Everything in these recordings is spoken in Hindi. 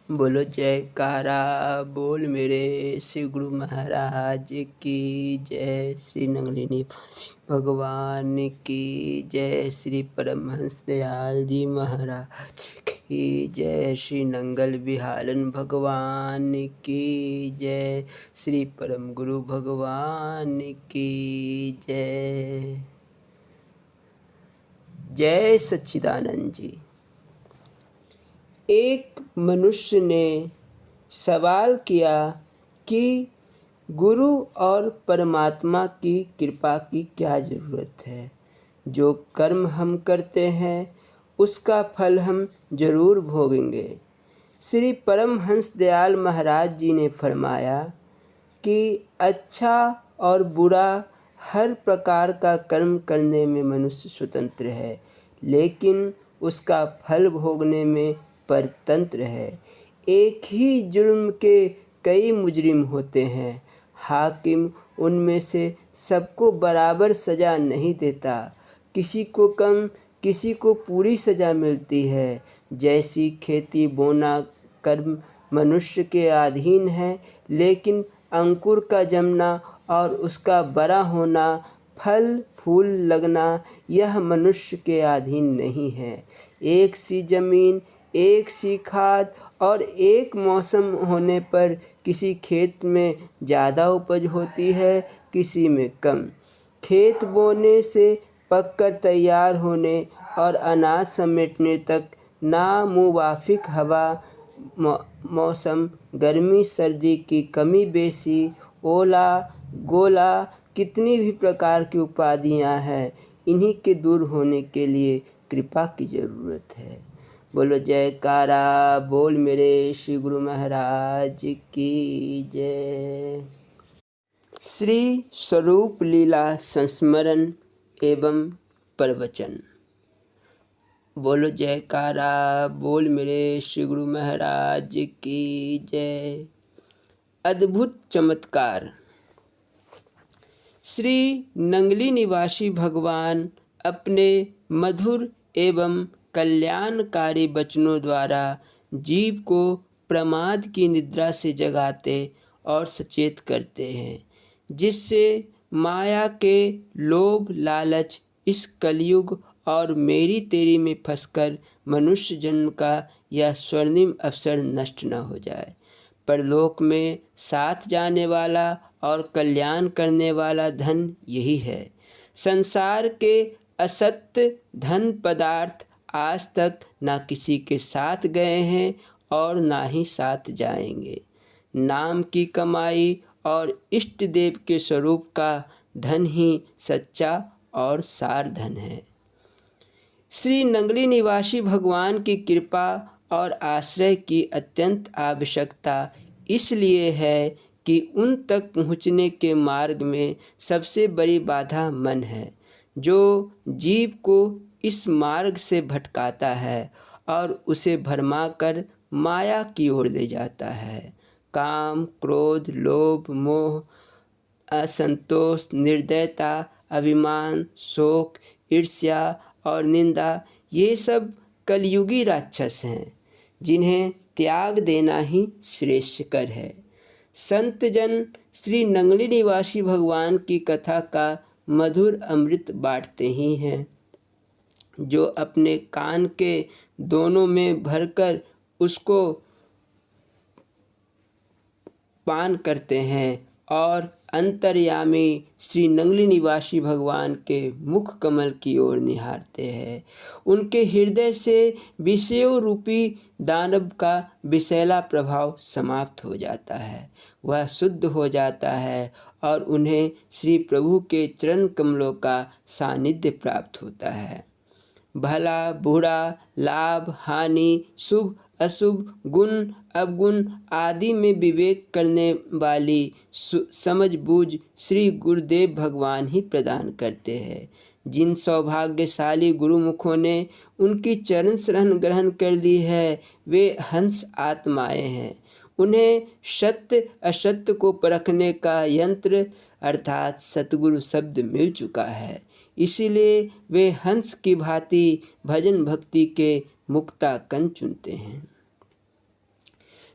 बोलो जयकारा बोल मेरे श्री गुरु महाराज की जय। श्री नंगलिनी भगवान की जय। श्री परमहंस दयाल जी महाराज की जय। श्री नंगल विहारन भगवान की जय। श्री परम गुरु भगवान की जय। जय सच्चिदानंद जी। एक मनुष्य ने सवाल किया कि गुरु और परमात्मा की कृपा की क्या ज़रूरत है। जो कर्म हम करते हैं उसका फल हम जरूर भोगेंगे। श्री परमहंस दयाल महाराज जी ने फरमाया कि अच्छा और बुरा हर प्रकार का कर्म करने में मनुष्य स्वतंत्र है, लेकिन उसका फल भोगने में परतंत्र है। एक ही जुर्म के कई मुजरिम होते हैं। हाकिम उनमें से सबको बराबर सज़ा नहीं देता। किसी को कम, किसी को पूरी सज़ा मिलती है। जैसी खेती बोना कर्म मनुष्य के अधीन है, लेकिन अंकुर का जमना और उसका बड़ा होना, फल फूल लगना, यह मनुष्य के अधीन नहीं है। एक सी जमीन, एक सी खाद और एक मौसम होने पर किसी खेत में ज़्यादा उपज होती है, किसी में कम। खेत बोने से पककर तैयार होने और अनाज समेटने तक नामुवाफिक हवा, मौसम, गर्मी सर्दी की कमी बेसी, ओला गोला, कितनी भी प्रकार की उपाधियां हैं, इन्हीं के दूर होने के लिए कृपा की ज़रूरत है। बोलो जयकारा बोल मेरे श्री गुरु महाराज की जय। श्री स्वरूप लीला संस्मरण एवं प्रवचन। बोलो जयकारा बोल मेरे श्री गुरु महाराज की जय। अद्भुत चमत्कार। श्री नंगली निवासी भगवान अपने मधुर एवं कल्याणकारी वचनों द्वारा जीव को प्रमाद की निद्रा से जगाते और सचेत करते हैं, जिससे माया के लोभ लालच इस कलयुग और मेरी तेरी में फंसकर मनुष्य जन्म का यह स्वर्णिम अवसर नष्ट न हो जाए। परलोक में साथ जाने वाला और कल्याण करने वाला धन यही है। संसार के असत्य धन पदार्थ आज तक ना किसी के साथ गए हैं और ना ही साथ जाएंगे। नाम की कमाई और इष्ट देव के स्वरूप का धन ही सच्चा और सार धन है। श्री नंगली निवासी भगवान की कृपा और आश्रय की अत्यंत आवश्यकता इसलिए है कि उन तक पहुँचने के मार्ग में सबसे बड़ी बाधा मन है, जो जीव को इस मार्ग से भटकाता है और उसे भरमाकर माया की ओर ले जाता है। काम, क्रोध, लोभ, मोह, असंतोष, निर्दयता, अभिमान, शोक, ईर्ष्या और निंदा, ये सब कलयुगी राक्षस हैं, जिन्हें त्याग देना ही श्रेष्ठकर है। संत जन श्री नंगली निवासी भगवान की कथा का मधुर अमृत बांटते ही हैं। जो अपने कान के दोनों में भरकर उसको पान करते हैं और अंतर्यामी श्री नंगली निवासी भगवान के मुख कमल की ओर निहारते हैं, उनके हृदय से विषयों रूपी दानव का विषैला प्रभाव समाप्त हो जाता है। वह शुद्ध हो जाता है और उन्हें श्री प्रभु के चरण कमलों का सानिध्य प्राप्त होता है। भला बुरा, लाभ हानि, शुभ अशुभ, गुण अवगुण आदि में विवेक करने वाली समझ बूझ श्री गुरुदेव भगवान ही प्रदान करते हैं। जिन सौभाग्यशाली गुरुमुखों ने उनकी चरण शरण ग्रहण कर ली है, वे हंस आत्माएं हैं। उन्हें सत्य असत्य को परखने का यंत्र अर्थात सतगुरु शब्द मिल चुका है, इसीलिए वे हंस की भांति भजन भक्ति के मुक्ता कंच चुनते हैं।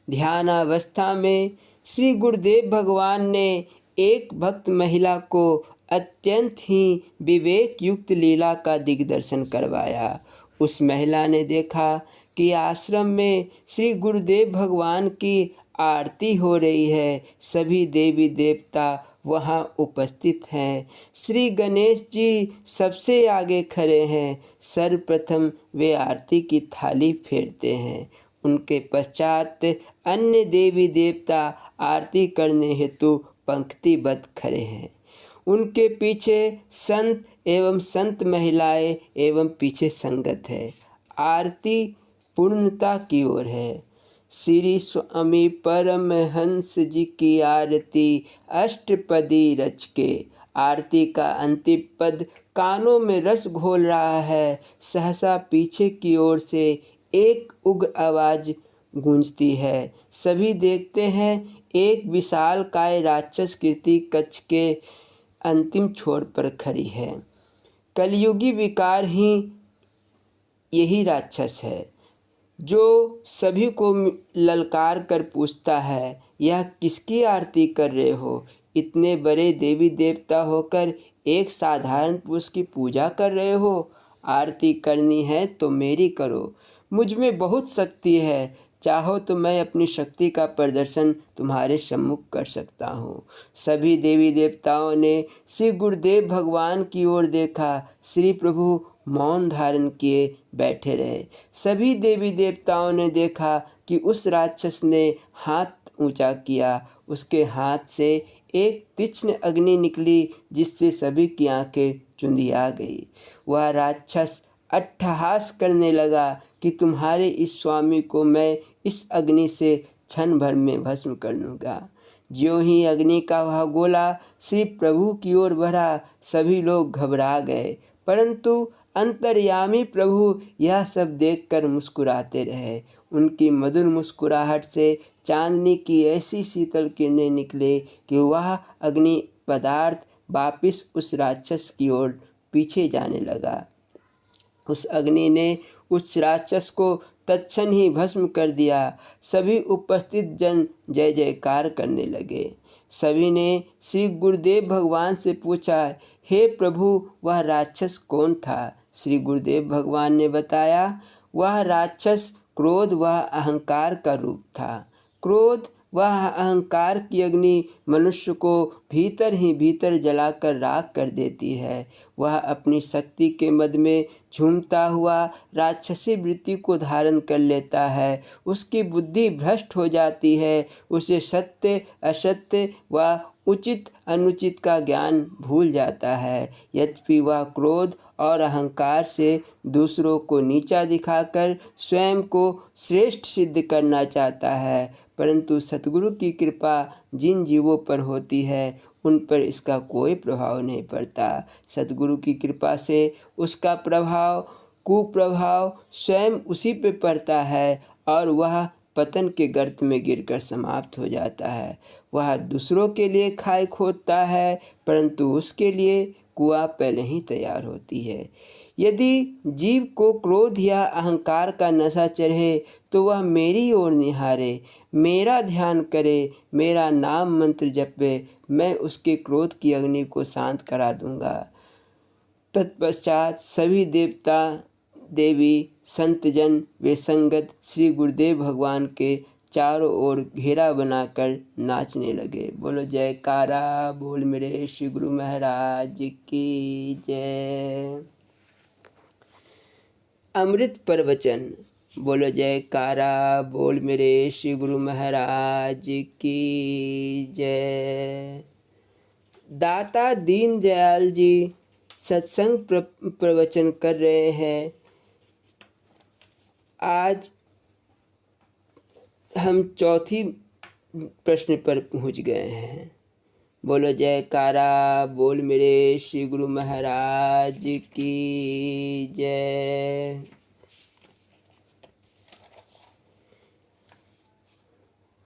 ध्यानावस्था में श्री गुरुदेव भगवान ने एक भक्त महिला को अत्यंत ही विवेक युक्त लीला का दिग्दर्शन करवाया। उस महिला ने देखा कि आश्रम में श्री गुरुदेव भगवान की आरती हो रही है। सभी देवी देवता वहाँ उपस्थित हैं। श्री गणेश जी सबसे आगे खड़े हैं। सर्वप्रथम वे आरती की थाली फेरते हैं। उनके पश्चात अन्य देवी देवता आरती करने हेतु पंक्तिबद्ध खड़े हैं। उनके पीछे संत एवं संत महिलाएं एवं पीछे संगत है। आरती पूर्णता की ओर है। श्री स्वामी परमहंस जी की आरती अष्टपदी रच के। आरती का अंतिम पद कानों में रस घोल रहा है। सहसा पीछे की ओर से एक उग्र आवाज गूंजती है। सभी देखते हैं एक विशालकाय राक्षस कीर्ति कक्ष के अंतिम छोर पर खड़ी है। कलयुगी विकार ही यही राक्षस है जो सभी को ललकार कर पूछता है, यह किसकी आरती कर रहे हो? इतने बड़े देवी देवता होकर एक साधारण पुरुष की पूजा कर रहे हो? आरती करनी है तो मेरी करो, मुझ में बहुत शक्ति है। चाहो तो मैं अपनी शक्ति का प्रदर्शन तुम्हारे सम्मुख कर सकता हूँ। सभी देवी देवताओं ने श्री गुरुदेव भगवान की ओर देखा। श्री प्रभु मौन धारण किए बैठे रहे। सभी देवी देवताओं ने देखा कि उस राक्षस ने हाथ ऊंचा किया। उसके हाथ से एक तीक्ष्ण अग्नि निकली जिससे सभी की आंखें चुंधिया गई। वह राक्षस अट्टहास करने लगा कि तुम्हारे इस स्वामी को मैं इस अग्नि से क्षण भर में भस्म कर लूँगा। ज्यों ही अग्नि का वह गोला श्री प्रभु की ओर बढ़ा, सभी लोग घबरा गए, परंतु अंतर्यामी प्रभु यह सब देखकर मुस्कुराते रहे। उनकी मधुर मुस्कुराहट से चांदनी की ऐसी शीतल किरणें निकले कि वह अग्नि पदार्थ वापिस उस राक्षस की ओर पीछे जाने लगा। उस अग्नि ने उस राक्षस को तत्क्षण ही भस्म कर दिया। सभी उपस्थित जन जय जयकार करने लगे। सभी ने श्री गुरुदेव भगवान से पूछा, हे प्रभु, वह राक्षस कौन था? श्री गुरुदेव भगवान ने बताया, वह राक्षस क्रोध व अहंकार का रूप था। क्रोध वह अहंकार की अग्नि मनुष्य को भीतर ही भीतर जलाकर राख कर देती है। वह अपनी शक्ति के मद में झूमता हुआ राक्षसी वृत्ति को धारण कर लेता है। उसकी बुद्धि भ्रष्ट हो जाती है। उसे सत्य असत्य व उचित अनुचित का ज्ञान भूल जाता है। यद्यपि वह क्रोध और अहंकार से दूसरों को नीचा दिखाकर स्वयं को श्रेष्ठ सिद्ध करना चाहता है, परंतु सतगुरु की कृपा जिन जीवों पर होती है उन पर इसका कोई प्रभाव नहीं पड़ता। सतगुरु की कृपा से उसका प्रभाव कुप्रभाव स्वयं उसी पे पड़ता है और वह पतन के गर्त में गिरकर समाप्त हो जाता है। वह दूसरों के लिए खाई खोदता है, परंतु उसके लिए कुआं पहले ही तैयार होती है। यदि जीव को क्रोध या अहंकार का नशा चढ़े तो वह मेरी ओर निहारे, मेरा ध्यान करे, मेरा नाम मंत्र जपे, मैं उसके क्रोध की अग्नि को शांत करा दूंगा। तत्पश्चात सभी देवता देवी संतजन वे संगत श्री गुरुदेव भगवान के चारों ओर घेरा बनाकर नाचने लगे। बोलो जयकारा बोल मेरे श्री गुरु महाराज की जय। अमृत प्रवचन। बोलो जयकारा बोल मेरे श्री गुरु महाराज की जय। दाता दीन दयाल जी सत्संग प्रवचन कर रहे हैं। आज हम चौथी प्रश्न पर पहुंच गए हैं। बोलो जयकारा बोल मेरे श्री गुरु महाराज की जय।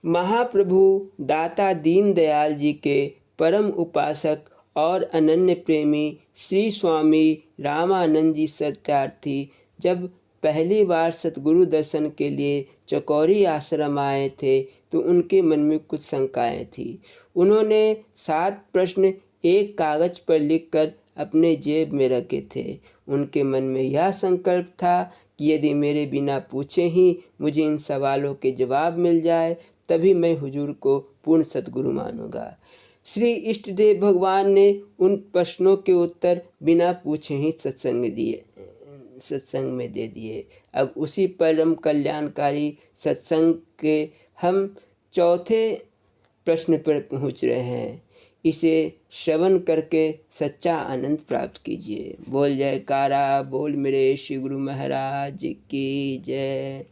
महाप्रभु दाता दीन दयाल जी के परम उपासक और अनन्य प्रेमी श्री स्वामी रामानंद जी सत्यार्थी जब पहली बार सतगुरु दर्शन के लिए चकौरी आश्रम आए थे तो उनके मन में कुछ शंकाएं थी। उन्होंने 7 प्रश्न एक कागज पर लिखकर अपने जेब में रखे थे। उनके मन में यह संकल्प था कि यदि मेरे बिना पूछे ही मुझे इन सवालों के जवाब मिल जाए तभी मैं हुजूर को पूर्ण सतगुरु मानूंगा। श्री इष्ट देव भगवान ने उन प्रश्नों के उत्तर बिना पूछे ही सत्संग में दे दिए। अब उसी परम कल्याणकारी सत्संग के हम चौथे प्रश्न पर पहुंच रहे हैं। इसे श्रवण करके सच्चा आनंद प्राप्त कीजिए। बोल जयकारा बोल मेरे श्री गुरु महाराज की जय।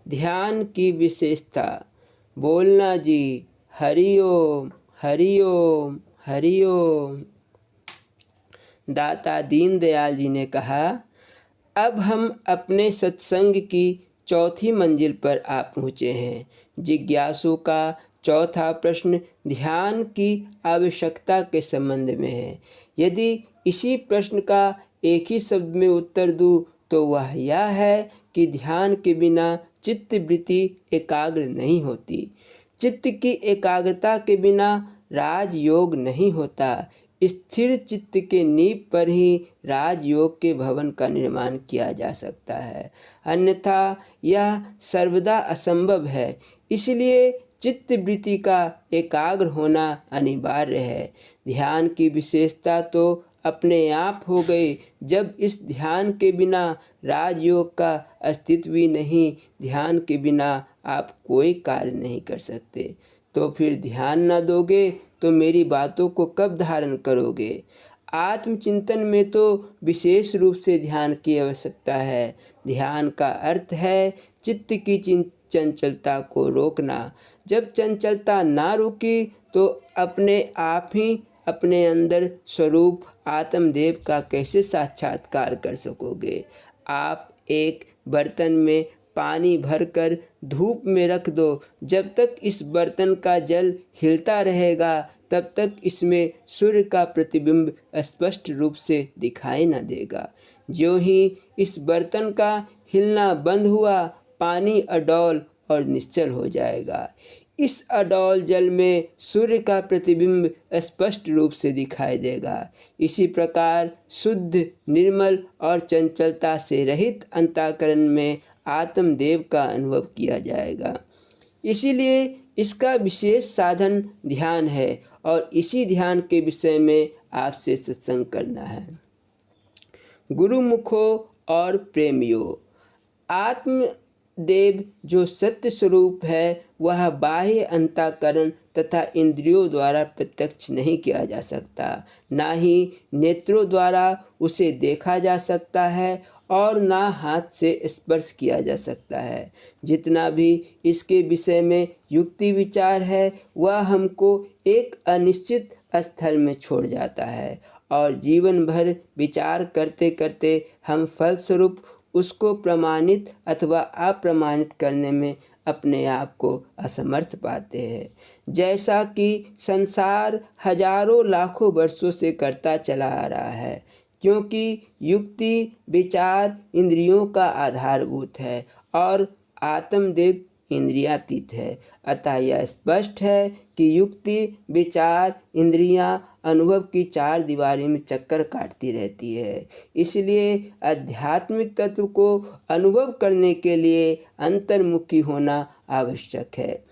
ध्यान की विशेषता। बोलना जी हरिओम हरिओम हरिओम। दाता दीनदयाल जी ने कहा, अब हम अपने सत्संग की चौथी मंजिल पर आ पहुँचे हैं। जिज्ञासु का चौथा प्रश्न ध्यान की आवश्यकता के संबंध में है। यदि इसी प्रश्न का एक ही शब्द में उत्तर दूँ तो वह यह है कि ध्यान के बिना चित्त वृत्ति एकाग्र नहीं होती। चित्त की एकाग्रता के बिना राजयोग नहीं होता। स्थिर चित्त के नींव पर ही राजयोग के भवन का निर्माण किया जा सकता है, अन्यथा यह सर्वदा असंभव है। इसलिए चित्त वृत्ति का एकाग्र होना अनिवार्य है। ध्यान की विशेषता तो अपने आप हो गई जब इस ध्यान के बिना राजयोग का अस्तित्व ही नहीं। ध्यान के बिना आप कोई कार्य नहीं कर सकते। तो फिर ध्यान न दोगे तो मेरी बातों को कब धारण करोगे। आत्मचिंतन में तो विशेष रूप से ध्यान की आवश्यकता है। ध्यान का अर्थ है चित्त की चंचलता को रोकना। जब चंचलता ना रुकी तो अपने आप ही अपने अंदर स्वरूप आत्मदेव का कैसे साक्षात्कार कर सकोगे। आप एक बर्तन में पानी भरकर धूप में रख दो, जब तक इस बर्तन का जल हिलता रहेगा तब तक इसमें सूर्य का प्रतिबिंब स्पष्ट रूप से दिखाई न देगा। ज्यों ही इस बर्तन का हिलना बंद हुआ, पानी अडौल और निश्चल हो जाएगा। इस अडौल जल में सूर्य का प्रतिबिंब स्पष्ट रूप से दिखाई देगा। इसी प्रकार शुद्ध, निर्मल और चंचलता से रहित अंतःकरण में आत्मदेव का अनुभव किया जाएगा। इसीलिए इसका विशेष साधन ध्यान है और इसी ध्यान के विषय में आपसे सत्संग करना है। गुरुमुखो और प्रेमियों। आत्मदेव जो सत्य स्वरूप है वह बाह्य अंतःकरण तथा इंद्रियों द्वारा प्रत्यक्ष नहीं किया जा सकता, ना ही नेत्रों द्वारा उसे देखा जा सकता है और ना हाथ से स्पर्श किया जा सकता है। जितना भी इसके विषय में युक्ति विचार है वह हमको एक अनिश्चित स्थल में छोड़ जाता है और जीवन भर विचार करते करते हम फलस्वरूप उसको प्रमाणित अथवा अप्रमाणित करने में अपने आप को असमर्थ पाते हैं। जैसा कि संसार हजारों लाखों वर्षों से करता चला आ रहा है, क्योंकि युक्ति विचार इंद्रियों का आधारभूत है और आत्मदेव इंद्रियातीत है। अतः यह स्पष्ट है कि युक्ति विचार इंद्रियां अनुभव की 4 दीवारी में चक्कर काटती रहती है। इसलिए आध्यात्मिक तत्व को अनुभव करने के लिए अंतर्मुखी होना आवश्यक है।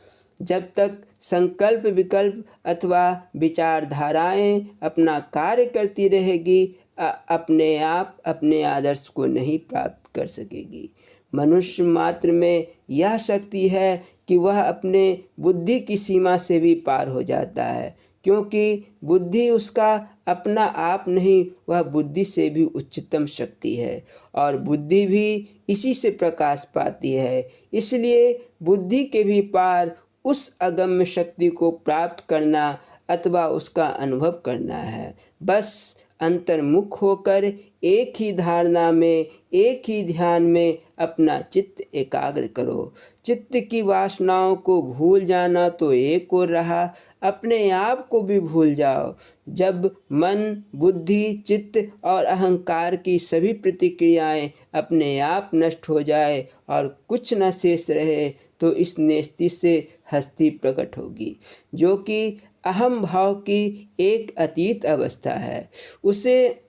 जब तक संकल्प विकल्प अथवा विचारधाराएं अपना कार्य करती रहेगी, अपने आप अपने आदर्श को नहीं प्राप्त कर सकेगी। मनुष्य मात्र में यह शक्ति है कि वह अपने बुद्धि की सीमा से भी पार हो जाता है, क्योंकि बुद्धि उसका अपना आप नहीं, वह बुद्धि से भी उच्चतम शक्ति है और बुद्धि भी इसी से प्रकाश पाती है। इसलिए बुद्धि के भी पार उस अगम्य शक्ति को प्राप्त करना अथवा उसका अनुभव करना है। बस अंतर्मुख होकर एक ही धारणा में, एक ही ध्यान में अपना चित्त एकाग्र करो। चित्त की वासनाओं को भूल जाना तो एक और रहा, अपने आप को भी भूल जाओ। जब मन, बुद्धि, चित्त और अहंकार की सभी प्रतिक्रियाएं अपने आप नष्ट हो जाए और कुछ न शेष रहे, तो इस नेस्ती से हस्ती प्रकट होगी, जो कि अहम भाव की एक अतीत अवस्था है। उसे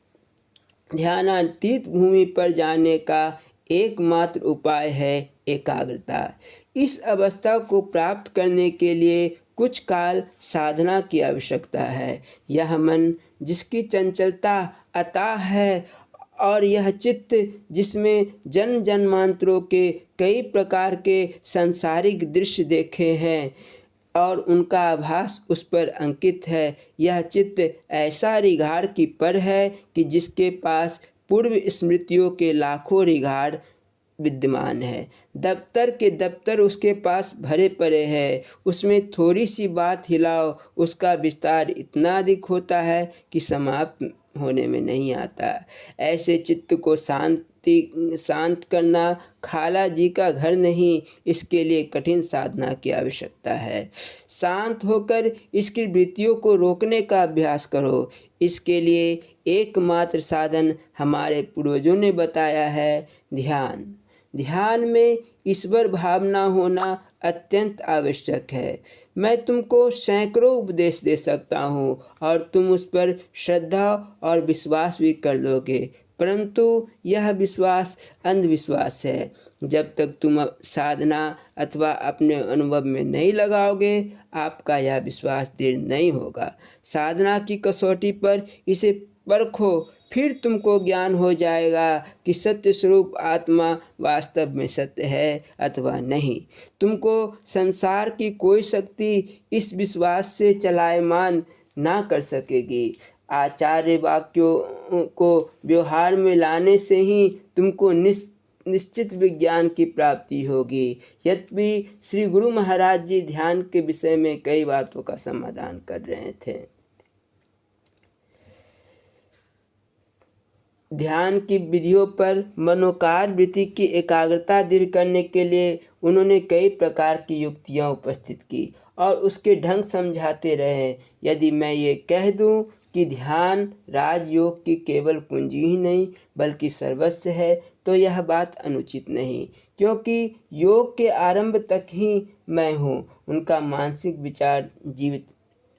ध्यानातीत भूमि पर जाने का एकमात्र उपाय है एकाग्रता। इस अवस्था को प्राप्त करने के लिए कुछ काल साधना की आवश्यकता है। यह मन जिसकी चंचलता अथाह है और यह चित्त जिसमें जन्म जन्मांतरों के कई प्रकार के सांसारिक दृश्य देखे हैं और उनका आभास उस पर अंकित है, यह चित्त ऐसा रिघाड़ की पर है कि जिसके पास पूर्व स्मृतियों के लाखों रिघाड़ विद्यमान है। दफ्तर के दफ्तर उसके पास भरे पड़े हैं, उसमें थोड़ी सी बात हिलाओ, उसका विस्तार इतना अधिक होता है कि समाप्त होने में नहीं आता। ऐसे चित्त को शांत करना खाला जी का घर नहीं, इसके लिए कठिन साधना की आवश्यकता है। शांत होकर इसकी वृत्तियों को रोकने का अभ्यास करो। इसके लिए एकमात्र साधन हमारे पूर्वजों ने बताया है, ध्यान। ध्यान में ईश्वर भावना होना अत्यंत आवश्यक है। मैं तुमको सैकड़ों उपदेश दे सकता हूँ और तुम उस पर श्रद्धा और विश्वास भी कर लोगे, परंतु यह विश्वास अंधविश्वास है। जब तक तुम साधना अथवा अपने अनुभव में नहीं लगाओगे, आपका यह विश्वास दृढ़ नहीं होगा। साधना की कसौटी पर इसे परखो, फिर तुमको ज्ञान हो जाएगा कि सत्य स्वरूप आत्मा वास्तव में सत्य है अथवा नहीं। तुमको संसार की कोई शक्ति इस विश्वास से चलायमान ना कर सकेगी। आचार्य वाक्यों को व्यवहार में लाने से ही तुमको निश्चित विज्ञान की प्राप्ति होगी। यद्यपि श्री गुरु महाराज जी ध्यान के विषय में कई बातों का समाधान कर रहे थे। ध्यान की विधियों पर मनोकार वृत्ति की एकाग्रता दृढ़ करने के लिए उन्होंने कई प्रकार की युक्तियां उपस्थित की और उसके ढंग समझाते रहे। यदि मैं ये कह दूं कि ध्यान राजयोग की केवल कुंजी ही नहीं बल्कि सर्वस्व है, तो यह बात अनुचित नहीं, क्योंकि योग के आरंभ तक ही मैं हूँ, उनका मानसिक विचार जीवित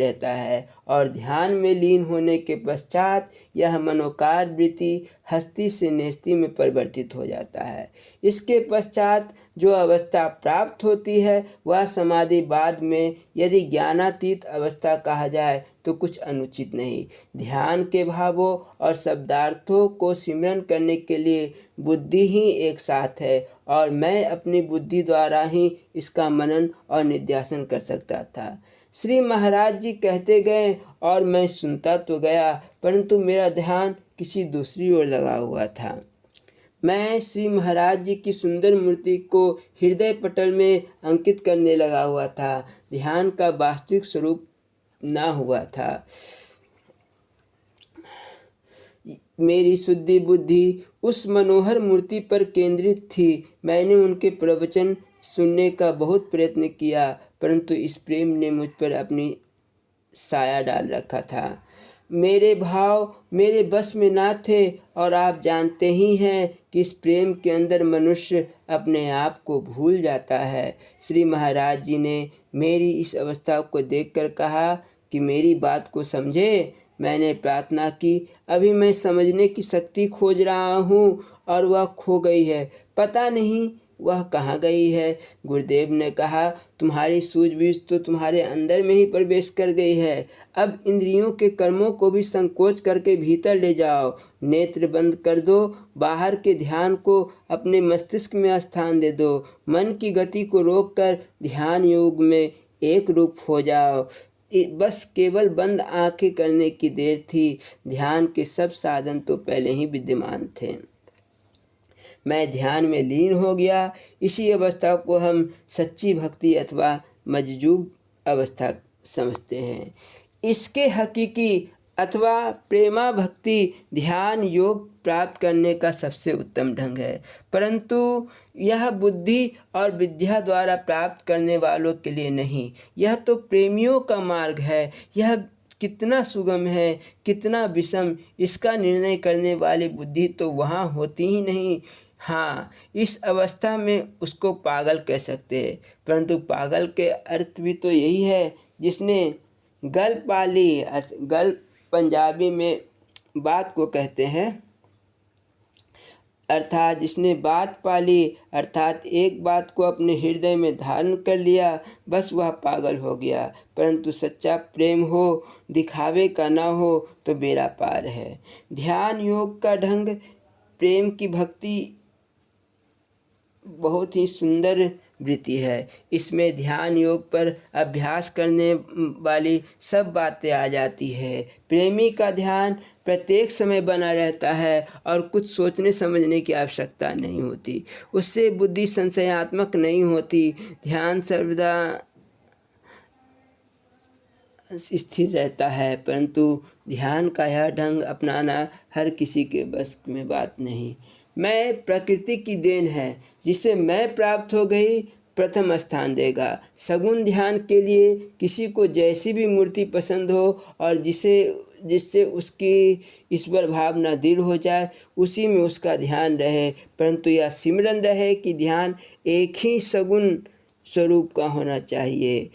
रहता है और ध्यान में लीन होने के पश्चात यह मनोकार वृत्ति हस्ती से नेस्ती में परिवर्तित हो जाता है। इसके पश्चात जो अवस्था प्राप्त होती है वह समाधि बाद में यदि ज्ञानातीत अवस्था कहा जाए तो कुछ अनुचित नहीं। ध्यान के भावों और शब्दार्थों को सिमरन करने के लिए बुद्धि ही एक साथ है और मैं अपनी बुद्धि द्वारा ही इसका मनन और निध्यासन कर सकता था। श्री महाराज जी कहते गए और मैं सुनता तो गया, परंतु मेरा ध्यान किसी दूसरी ओर लगा हुआ था। मैं श्री महाराज जी की सुंदर मूर्ति को हृदय पटल में अंकित करने लगा हुआ था। ध्यान का वास्तविक स्वरूप ना हुआ था। मेरी शुद्धि बुद्धि उस मनोहर मूर्ति पर केंद्रित थी। मैंने उनके प्रवचन सुनने का बहुत प्रयत्न किया, परंतु इस प्रेम ने मुझ पर अपनी साया डाल रखा था। मेरे भाव मेरे बस में ना थे और आप जानते ही हैं कि इस प्रेम के अंदर मनुष्य अपने आप को भूल जाता है। श्री महाराज जी ने मेरी इस अवस्था को देखकर कहा कि मेरी बात को समझे। मैंने प्रार्थना की, अभी मैं समझने की शक्ति खोज रहा हूँ और वह खो गई है, पता नहीं वह कहाँ गई है। गुरुदेव ने कहा, तुम्हारी सूझबूझ तो तुम्हारे अंदर में ही प्रवेश कर गई है। अब इंद्रियों के कर्मों को भी संकोच करके भीतर ले जाओ, नेत्र बंद कर दो, बाहर के ध्यान को अपने मस्तिष्क में स्थान दे दो, मन की गति को रोककर ध्यान योग में एक रूप हो जाओ। बस केवल बंद आंखें करने की देर थी। ध्यान के सब साधन तो पहले ही विद्यमान थे। मैं ध्यान में लीन हो गया। इसी अवस्था को हम सच्ची भक्ति अथवा मजजूब अवस्था समझते हैं। इसके हकीकी अथवा प्रेमा भक्ति ध्यान योग प्राप्त करने का सबसे उत्तम ढंग है, परंतु यह बुद्धि और विद्या द्वारा प्राप्त करने वालों के लिए नहीं। यह तो प्रेमियों का मार्ग है। यह कितना सुगम है, कितना विषम, इसका निर्णय करने वाली बुद्धि तो वहाँ होती ही नहीं। हाँ, इस अवस्था में उसको पागल कह सकते हैं, परंतु पागल के अर्थ भी तो यही है जिसने गल पाली। गल पंजाबी में बात को कहते हैं, अर्थात जिसने बात पाली, अर्थात एक बात को अपने हृदय में धारण कर लिया, बस वह पागल हो गया। परंतु सच्चा प्रेम हो, दिखावे का ना हो तो बेड़ा पार है। ध्यान योग का ढंग प्रेम की भक्ति बहुत ही सुंदर वृत्ति है। इसमें ध्यान योग पर अभ्यास करने वाली सब बातें आ जाती है। प्रेमी का ध्यान प्रत्येक समय बना रहता है और कुछ सोचने समझने की आवश्यकता नहीं होती। उससे बुद्धि संशयात्मक नहीं होती। ध्यान सर्वदा स्थिर रहता है, परंतु ध्यान का यह ढंग अपनाना हर किसी के बस में बात नहीं। मैं प्रकृति की देन है, जिसे मैं प्राप्त हो गई प्रथम स्थान देगा। सगुण ध्यान के लिए किसी को जैसी भी मूर्ति पसंद हो और जिससे उसकी ईश्वर भावना दृढ़ हो जाए, उसी में उसका ध्यान रहे, परंतु यह सिमरन रहे कि ध्यान एक ही सगुण स्वरूप का होना चाहिए।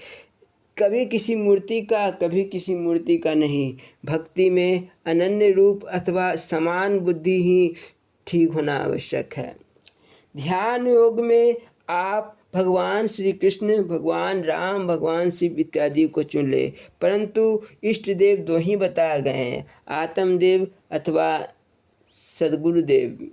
कभी किसी मूर्ति का, कभी किसी मूर्ति का नहीं। भक्ति में अनन्य रूप अथवा समान बुद्धि ही ठीक होना आवश्यक है। ध्यान योग में आप भगवान श्री कृष्ण, भगवान राम, भगवान शिव इत्यादि को चुन ले, परंतु इष्ट देव दो ही बताए गए हैं, आत्मदेव अथवा सद्गुरुदेव।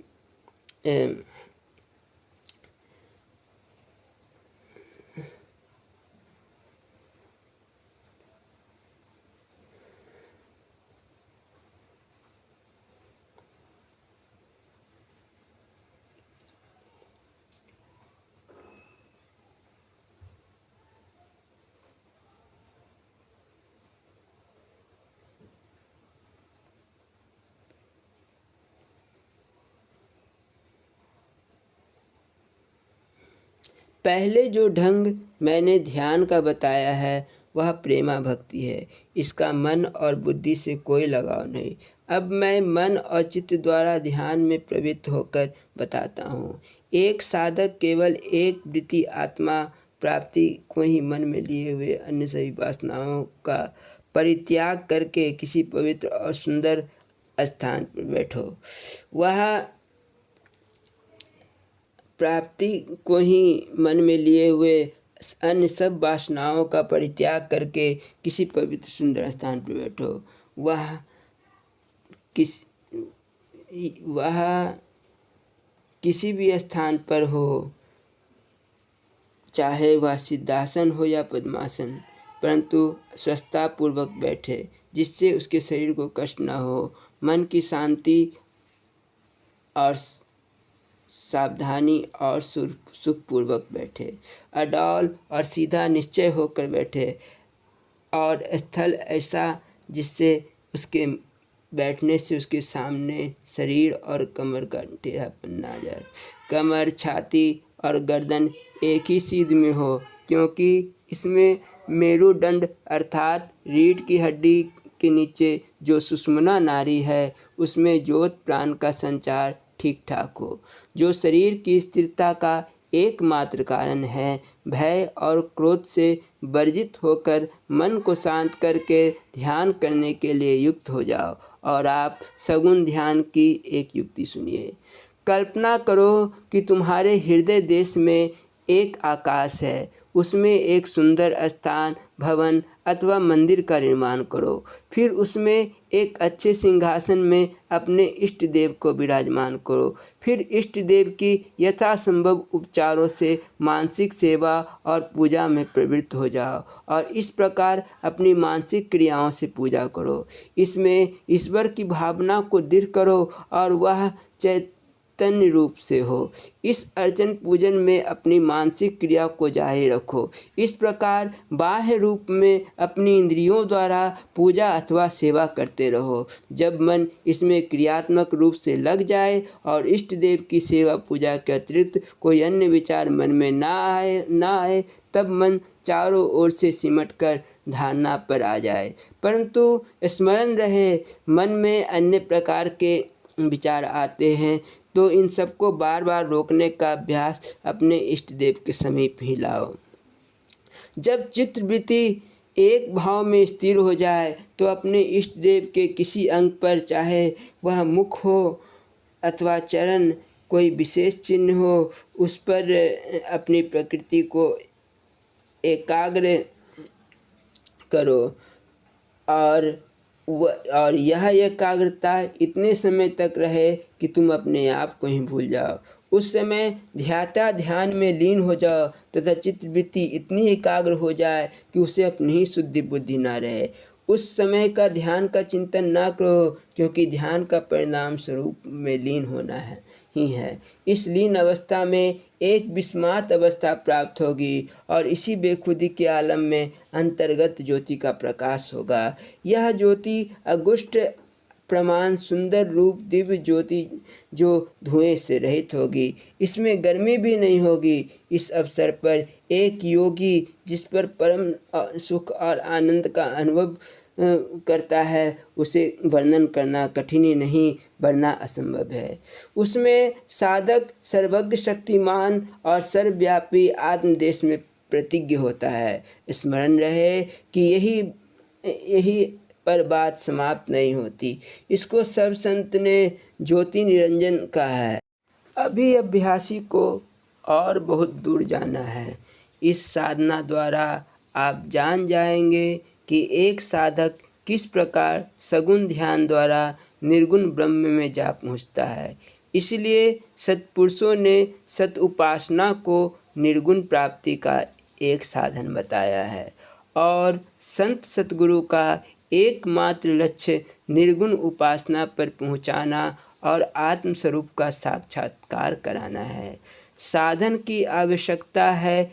पहले जो ढंग मैंने ध्यान का बताया है वह प्रेमा भक्ति है। इसका मन और बुद्धि से कोई लगाव नहीं। अब मैं मन और चित्त द्वारा ध्यान में प्रवृत्त होकर बताता हूँ। एक साधक केवल एक वृत्ति आत्मा प्राप्ति को ही मन में लिए हुए अन्य सभी वासनाओं का परित्याग करके किसी पवित्र और सुंदर स्थान पर बैठो। वह प्राप्ति को ही मन में लिए हुए अन्य सब वासनाओं का परित्याग करके किसी पवित्र सुंदर स्थान पर बैठो। वह किसी भी स्थान पर हो, चाहे वह सिद्धासन हो या पद्मासन, परंतु स्वस्थतापूर्वक बैठे, जिससे उसके शरीर को कष्ट न हो। मन की शांति और सावधानी और सुखपूर्वक बैठे। अडौल और सीधा निश्चय होकर बैठे और स्थल ऐसा जिससे उसके बैठने से उसके सामने शरीर और कमर का टेढ़ापन ना जाए। कमर, छाती और गर्दन एक ही सीध में हो, क्योंकि इसमें मेरुदंड अर्थात रीढ़ की हड्डी के नीचे जो सुषुम्ना नाड़ी है उसमें ज्योत प्राण का संचार ठीक ठाक हो, जो शरीर की स्थिरता का एकमात्र कारण है। भय और क्रोध से वर्जित होकर मन को शांत करके ध्यान करने के लिए युक्त हो जाओ। और आप सगुण ध्यान की एक युक्ति सुनिए। कल्पना करो कि तुम्हारे हृदय देश में एक आकाश है, उसमें एक सुंदर स्थान, भवन अथवा मंदिर का निर्माण करो। फिर उसमें एक अच्छे सिंहासन में अपने इष्ट देव को विराजमान करो। फिर इष्ट देव की यथासंभव उपचारों से मानसिक सेवा और पूजा में प्रवृत्त हो जाओ और इस प्रकार अपनी मानसिक क्रियाओं से पूजा करो। इसमें ईश्वर की भावना को दृढ़ करो और वह चैतन्य रूप से हो। इस अर्चन पूजन में अपनी मानसिक क्रिया को जारी रखो। इस प्रकार बाह्य रूप में अपनी इंद्रियों द्वारा पूजा अथवा सेवा करते रहो। जब मन इसमें क्रियात्मक रूप से लग जाए और इष्ट देव की सेवा पूजा के अतिरिक्त कोई अन्य विचार मन में ना आए तब मन चारों ओर से सिमट कर धारणा पर आ जाए। परंतु स्मरण रहे, मन में अन्य प्रकार के विचार आते हैं तो इन सबको बार बार रोकने का अभ्यास अपने इष्ट देव के समीप ही लाओ। जब चित्तवृत्ति एक भाव में स्थिर हो जाए तो अपने इष्ट देव के किसी अंग पर, चाहे वह मुख हो अथवा चरण, कोई विशेष चिन्ह हो, उस पर अपनी प्रकृति को एकाग्र करो और यह एकाग्रता इतने समय तक रहे कि तुम अपने आप को ही भूल जाओ। उस समय ध्यान में लीन हो जाओ तथा चित्तवृत्ति इतनी एकाग्र हो जाए कि उसे अपनी ही शुद्धि बुद्धि ना रहे। उस समय का ध्यान का चिंतन ना करो, क्योंकि ध्यान का परिणाम स्वरूप में लीन होना ही है। इस लीन अवस्था में एक विस्मात अवस्था प्राप्त होगी और इसी बेखुदी के आलम में अंतर्गत ज्योति का प्रकाश होगा। यह ज्योति अगुष्ट प्रमाण सुंदर रूप दिव्य ज्योति जो धुएं से रहित होगी। इसमें गर्मी भी नहीं होगी। इस अवसर पर एक योगी जिस पर परम सुख और आनंद का अनुभव करता है, उसे वर्णन करना कठिन ही नहीं वरना असंभव है। उसमें साधक सर्वज्ञ शक्तिमान और सर्वव्यापी आत्मदेश में प्रतिज्ञ होता है। स्मरण रहे कि यही पर बात समाप्त नहीं होती। इसको सब संत ने ज्योति निरंजन कहा है। अभी अभ्यासी को और बहुत दूर जाना है। इस साधना द्वारा आप जान जाएंगे कि एक साधक किस प्रकार सगुण ध्यान द्वारा निर्गुण ब्रह्म में जा पहुँचता है। इसलिए सत्पुरुषों ने सत उपासना को निर्गुण प्राप्ति का एक साधन बताया है और संत सतगुरु का एकमात्र लक्ष्य निर्गुण उपासना पर पहुंचाना और आत्म स्वरूप का साक्षात्कार कराना है। साधन की आवश्यकता है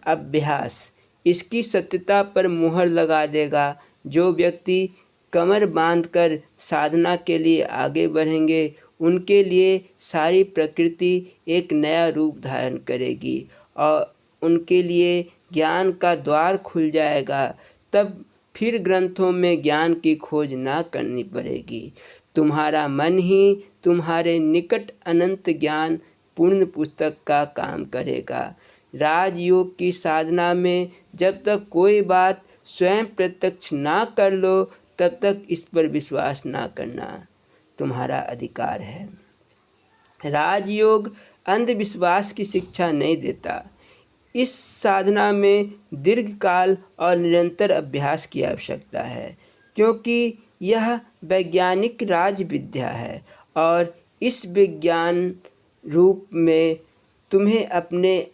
अभ्यास। इसकी सत्यता पर मुहर लगा देगा। जो व्यक्ति कमर बांधकर साधना के लिए आगे बढ़ेंगे, उनके लिए सारी प्रकृति एक नया रूप धारण करेगी और उनके लिए ज्ञान का द्वार खुल जाएगा। तब फिर ग्रंथों में ज्ञान की खोज ना करनी पड़ेगी। तुम्हारा मन ही तुम्हारे निकट अनंत ज्ञान पूर्ण पुस्तक का काम करेगा। राजयोग की साधना में जब तक कोई बात स्वयं प्रत्यक्ष ना कर लो, तब तक इस पर विश्वास ना करना तुम्हारा अधिकार है। राजयोग अंधविश्वास की शिक्षा नहीं देता। इस साधना में दीर्घकाल और निरंतर अभ्यास की आवश्यकता है, क्योंकि यह वैज्ञानिक राज विद्या है और इस विज्ञान रूप में तुम्हें अपने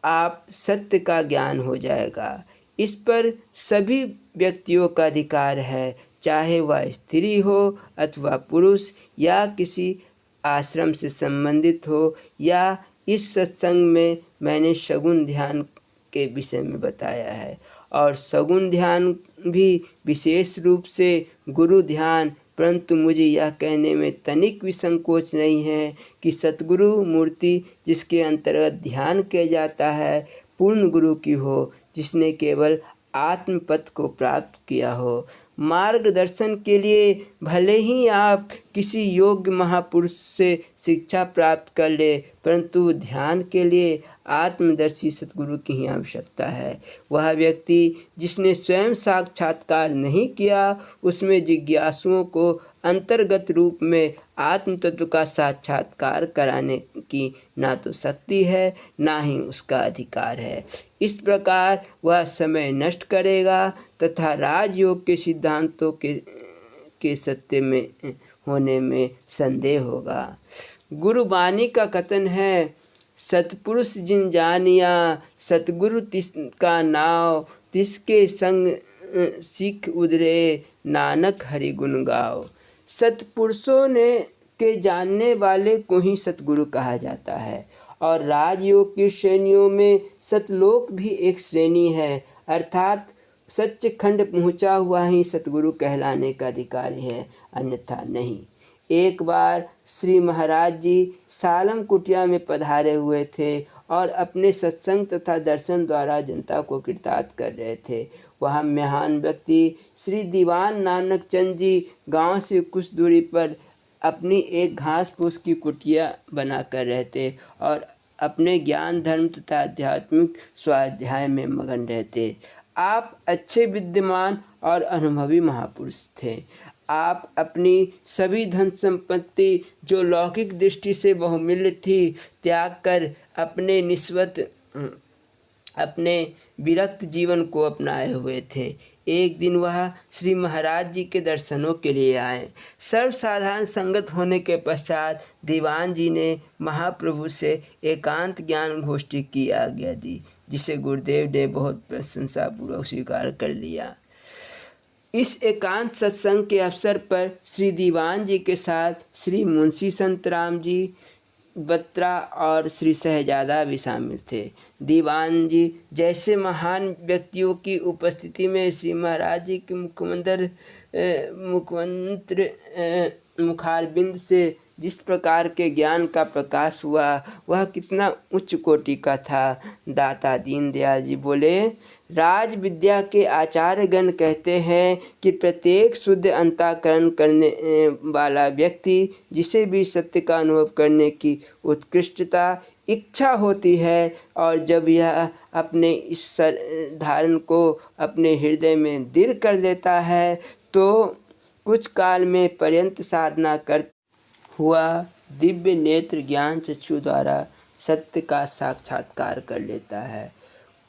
आप सत्य का ज्ञान हो जाएगा। इस पर सभी व्यक्तियों का अधिकार है, चाहे वह स्त्री हो अथवा पुरुष या किसी आश्रम से संबंधित हो या इस सत्संग में मैंने सगुण ध्यान के विषय में बताया है और सगुण ध्यान भी विशेष रूप से गुरु ध्यान। परंतु मुझे यह कहने में तनिक भी संकोच नहीं है कि सतगुरु मूर्ति जिसके अंतर्गत ध्यान किया जाता है पूर्ण गुरु की हो, जिसने केवल आत्मपद को प्राप्त किया हो। मार्गदर्शन के लिए भले ही आप किसी योग्य महापुरुष से शिक्षा प्राप्त कर ले, परंतु ध्यान के लिए आत्मदर्शी सतगुरु की ही आवश्यकता है। वह व्यक्ति जिसने स्वयं साक्षात्कार नहीं किया, उसमें जिज्ञासुओं को अंतर्गत रूप में आत्म तत्व का साक्षात्कार कराने की ना तो शक्ति है ना ही उसका अधिकार है। इस प्रकार वह समय नष्ट करेगा तथा राजयोग के सिद्धांतों के सत्य में होने में संदेह होगा। गुरुवाणी का कथन है, सतपुरुष जिन जानिया सतगुरु तिसका नाव, तिसके संग सिख उदरे नानक हरि गुण गाओ। सतपुरुषों ने के जानने वाले को ही सतगुरु कहा जाता है। और राजयोग की श्रेणियों में सतलोक भी एक श्रेणी है, अर्थात सच्चखंड पहुँचा हुआ ही सतगुरु कहलाने का अधिकारी है, अन्यथा नहीं। एक बार श्री महाराज जी सालम कुटिया में पधारे हुए थे और अपने सत्संग तथा दर्शन द्वारा जनता को कृतार्थ कर रहे थे। वह महान व्यक्ति श्री दीवान नानक चंद जी गांव से कुछ दूरी पर अपनी एक घास फूस की कुटिया बना कर रहते और अपने ज्ञान धर्म तथा आध्यात्मिक स्वाध्याय में मगन रहते। आप अच्छे विद्यमान और अनुभवी महापुरुष थे। आप अपनी सभी धन संपत्ति जो लौकिक दृष्टि से बहुमूल्य थी त्याग कर अपने विरक्त जीवन को अपनाए हुए थे। एक दिन वह श्री महाराज जी के दर्शनों के लिए आए। सर्वसाधारण संगत होने के पश्चात दीवान जी ने महाप्रभु से एकांत ज्ञान गोष्ठी की आज्ञा दी, जिसे गुरुदेव ने बहुत प्रशंसापूर्वक स्वीकार कर लिया। इस एकांत सत्संग के अवसर पर श्री दीवान जी के साथ श्री मुंशी संतराम जी बत्रा और श्री शहजादा भी शामिल थे। दीवान जी जैसे महान व्यक्तियों की उपस्थिति में श्री महाराज जी के मुखारबिंद से जिस प्रकार के ज्ञान का प्रकाश हुआ वह कितना उच्च कोटि का था। दाता दीनदयाल जी बोले, राज विद्या के आचार्यगण कहते हैं कि प्रत्येक शुद्ध अंतःकरण करने वाला व्यक्ति जिसे भी सत्य का अनुभव करने की उत्कृष्टता इच्छा होती है और जब यह अपने इस धारण को अपने हृदय में दृढ़ कर लेता है तो कुछ काल में पर्यंत साधना कर हुआ दिव्य नेत्र ज्ञान चक्षु द्वारा सत्य का साक्षात्कार कर लेता है।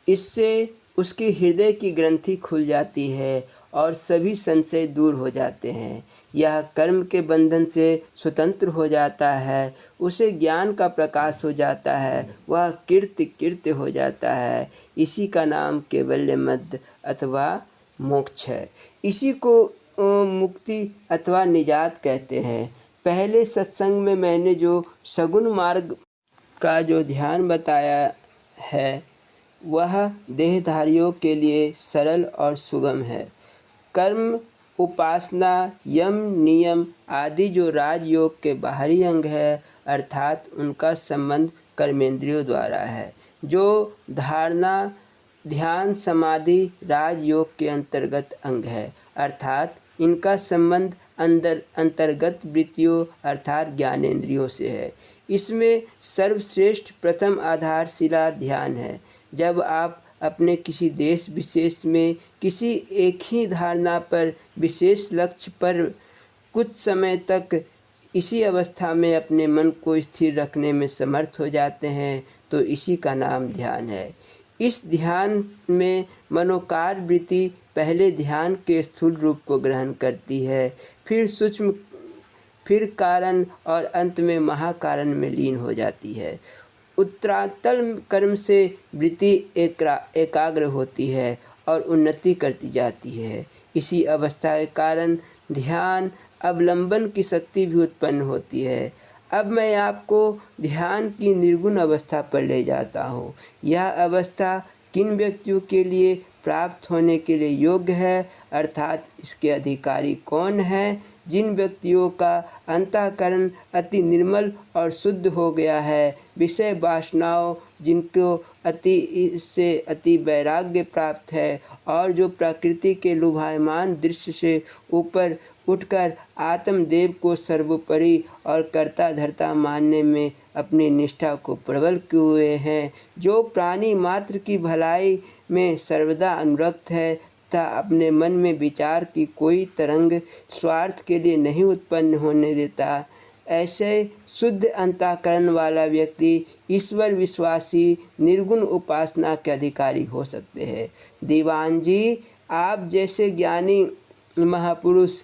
इससे उसकी हृदय की ग्रंथि खुल जाती है और सभी संशय दूर हो जाते हैं। यह कर्म के बंधन से स्वतंत्र हो जाता है, उसे ज्ञान का प्रकाश हो जाता है, वह कृत्य हो जाता है। इसी का नाम कैवल्य मध्य अथवा मोक्ष है। इसी को मुक्ति अथवा निजात कहते हैं। पहले सत्संग में मैंने जो सगुण मार्ग का जो ध्यान बताया है वह देहधारियों के लिए सरल और सुगम है। कर्म, उपासना, यम, नियम आदि जो राजयोग के बाहरी अंग है, अर्थात उनका संबंध कर्मेंद्रियों द्वारा है। जो धारणा, ध्यान, समाधि राजयोग के अंतर्गत अंग है, अर्थात इनका संबंध अंतर्गत वृत्तियों अर्थात ज्ञानेंद्रियों से है। इसमें सर्वश्रेष्ठ प्रथम आधारशिला ध्यान है। जब आप अपने किसी देश विशेष में किसी एक ही धारणा पर विशेष लक्ष्य पर कुछ समय तक इसी अवस्था में अपने मन को स्थिर रखने में समर्थ हो जाते हैं तो इसी का नाम ध्यान है। इस ध्यान में मनोकार वृत्ति पहले ध्यान के स्थूल रूप को ग्रहण करती है, फिर सूक्ष्म, फिर कारण और अंत में महाकारण में लीन हो जाती है। उत्तरातल कर्म से वृत्ति एकाग्र होती है और उन्नति करती जाती है। इसी अवस्था के कारण ध्यान अवलंबन की शक्ति भी उत्पन्न होती है। अब मैं आपको ध्यान की निर्गुण अवस्था पर ले जाता हूँ। यह अवस्था किन व्यक्तियों के लिए प्राप्त होने के लिए योग्य है, अर्थात इसके अधिकारी कौन है? जिन व्यक्तियों का अंतःकरण अति निर्मल और शुद्ध हो गया है, विषय वासनाओं जिनको अति वैराग्य प्राप्त है और जो प्रकृति के लुभायमान दृश्य से ऊपर उठकर आत्मदेव को सर्वोपरि और कर्ता धर्ता मानने में अपनी निष्ठा को प्रबल किए हुए हैं, जो प्राणी मात्र की भलाई में सर्वदा अनुरक्त है तथा अपने मन में विचार की कोई तरंग स्वार्थ के लिए नहीं उत्पन्न होने देता, ऐसे शुद्ध अंतःकरण वाला व्यक्ति ईश्वर विश्वासी निर्गुण उपासना के अधिकारी हो सकते हैं। दीवान जी, आप जैसे ज्ञानी महापुरुष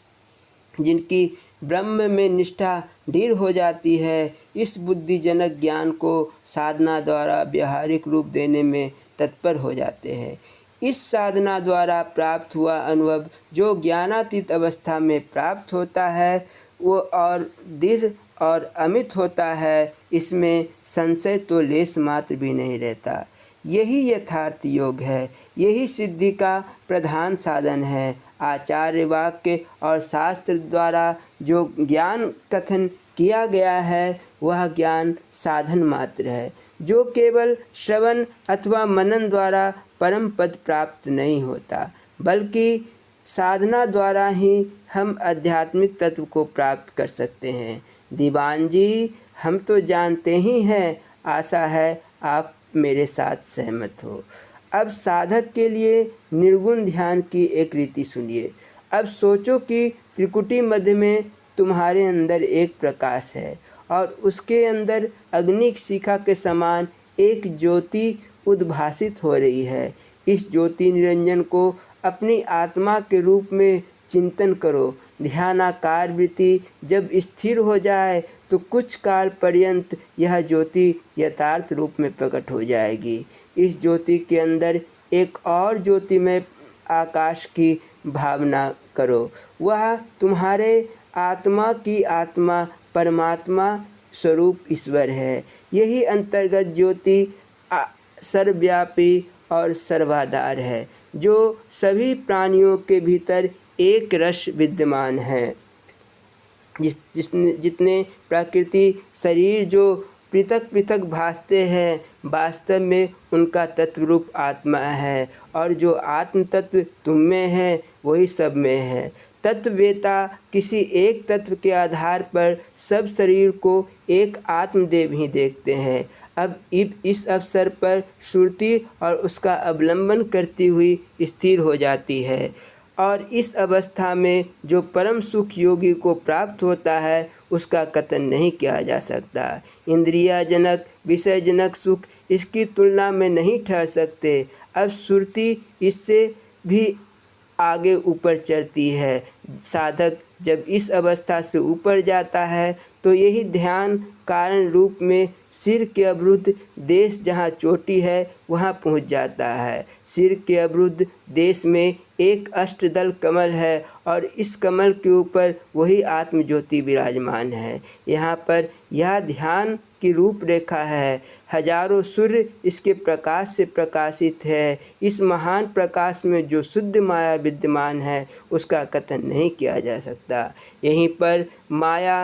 जिनकी ब्रह्म में निष्ठा दृढ़ हो जाती है, इस बुद्धिजनक ज्ञान को साधना द्वारा व्यावहारिक रूप देने में तत्पर हो जाते हैं। इस साधना द्वारा प्राप्त हुआ अनुभव जो ज्ञानातीत अवस्था में प्राप्त होता है वो और दृढ़ और अमित होता है, इसमें संशय तो लेस मात्र भी नहीं रहता। यही यथार्थ योग है, यही सिद्धि का प्रधान साधन है। आचार्य वाक्य और शास्त्र द्वारा जो ज्ञान कथन किया गया है वह ज्ञान साधन मात्र है, जो केवल श्रवण अथवा मनन द्वारा परम पद प्राप्त नहीं होता, बल्कि साधना द्वारा ही हम आध्यात्मिक तत्व को प्राप्त कर सकते हैं। दीवान जी, हम तो जानते ही हैं, आशा है आप मेरे साथ सहमत हो। अब साधक के लिए निर्गुण ध्यान की एक रीति सुनिए। अब सोचो कि त्रिकुटी मध्य में तुम्हारे अंदर एक प्रकाश है और उसके अंदर अग्नि शिखा के समान एक ज्योति उद्भासित हो रही है। इस ज्योति निरंजन को अपनी आत्मा के रूप में चिंतन करो। ध्यानाकार वृत्ति जब स्थिर हो जाए तो कुछ काल पर्यंत यह ज्योति यथार्थ रूप में प्रकट हो जाएगी। इस ज्योति के अंदर एक और ज्योतिमय आकाश की भावना करो। वह तुम्हारे आत्मा की आत्मा परमात्मा स्वरूप ईश्वर है। यही अंतर्गत ज्योति सर्वव्यापी और सर्वाधार है, जो सभी प्राणियों के भीतर एक रस विद्यमान है। जितने प्रकृति शरीर जो पृथक पृथक भासते हैं, वास्तव में उनका तत्व रूप आत्मा है, और जो आत्म तत्व तुम में है वही सब में है। तत्ववेता किसी एक तत्व के आधार पर सब शरीर को एक आत्मदेव ही देखते हैं। अब इस अवसर पर श्रुति और उसका अवलंबन करती हुई स्थिर हो जाती है, और इस अवस्था में जो परम सुख योगी को प्राप्त होता है उसका कथन नहीं किया जा सकता। इंद्रियाजनक विषयजनक सुख इसकी तुलना में नहीं ठहर सकते। अब श्रुति इससे भी आगे ऊपर चढ़ती है। साधक जब इस अवस्था से ऊपर जाता है तो यही ध्यान कारण रूप में सिर के अवरुद्ध देश जहाँ चोटी है वहाँ पहुँच जाता है। सिर के अवरुद्ध देश में एक अष्टदल कमल है और इस कमल के ऊपर वही आत्मज्योति विराजमान है। यहाँ पर यह ध्यान की रूपरेखा है। हजारों सूर्य इसके प्रकाश से प्रकाशित है। इस महान प्रकाश में जो शुद्ध माया विद्यमान है उसका कथन नहीं किया जा सकता। यहीं पर माया